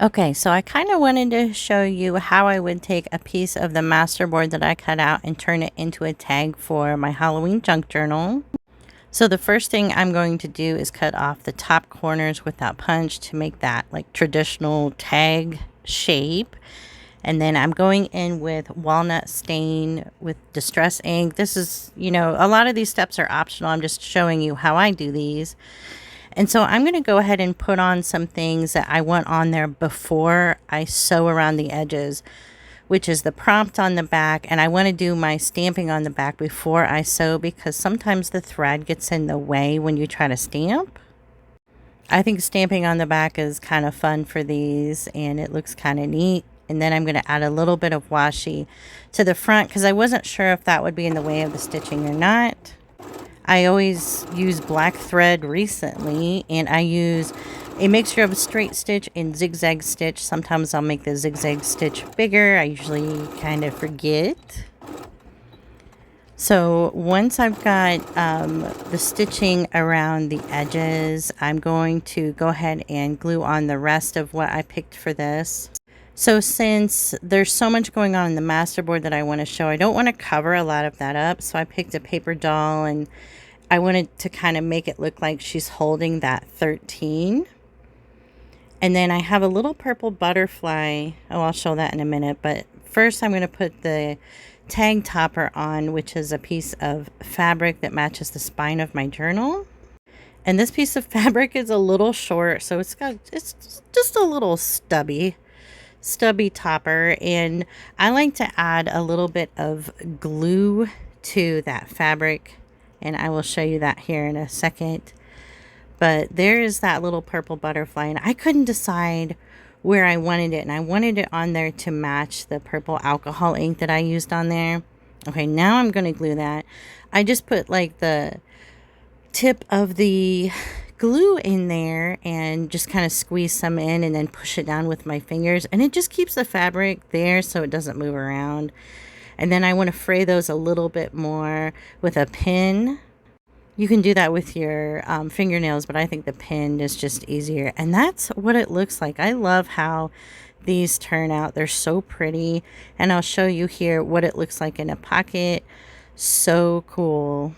Okay, so I kind of wanted to show you how I would take a piece of the Masterboard that I cut out and turn it into a tag for my Halloween junk journal. So the first thing I'm going to do is cut off the top corners with that punch to make that like traditional tag shape. And then I'm going in with walnut stain with distress ink. This is, a lot of these steps are optional. I'm just showing you how I do these. And so I'm going to go ahead and put on some things that I want on there before I sew around the edges, which is the prompt on the back. And I want to do my stamping on the back before I sew because sometimes the thread gets in the way when you try to stamp. I think stamping on the back is kind of fun for these and it looks kind of neat. And then I'm going to add a little bit of washi to the front because I wasn't sure if that would be in the way of the stitching or not. I always use black thread recently, and I use a mixture of a straight stitch and zigzag stitch. Sometimes I'll make the zigzag stitch bigger. I usually kind of forget. So once I've got the stitching around the edges, I'm going to go ahead and glue on the rest of what I picked for this. So since there's so much going on in the Masterboard that I want to show, I don't want to cover a lot of that up. So I picked a paper doll and I wanted to kind of make it look like she's holding that 13. And then I have a little purple butterfly. Oh, I'll show that in a minute. But first I'm going to put the tag topper on, which is a piece of fabric that matches the spine of my journal. And this piece of fabric is a little short, so it's just a little stubby topper, and I like to add a little bit of glue to that fabric, and I will show you that here in a second. But there is that little purple butterfly, and I couldn't decide where I wanted it, and I wanted it on there to match the purple alcohol ink that I used on there. Okay, now I'm going to glue that. I just put like the tip of the glue in there and just kind of squeeze some in and then push it down with my fingers, and it just keeps the fabric there so it doesn't move around. And then I want to fray those a little bit more with a pin. You can do that with your fingernails, but I think the pin is just easier. And that's what it looks like. I love how these turn out. They're so pretty, and I'll show you here what it looks like in a pocket. So cool.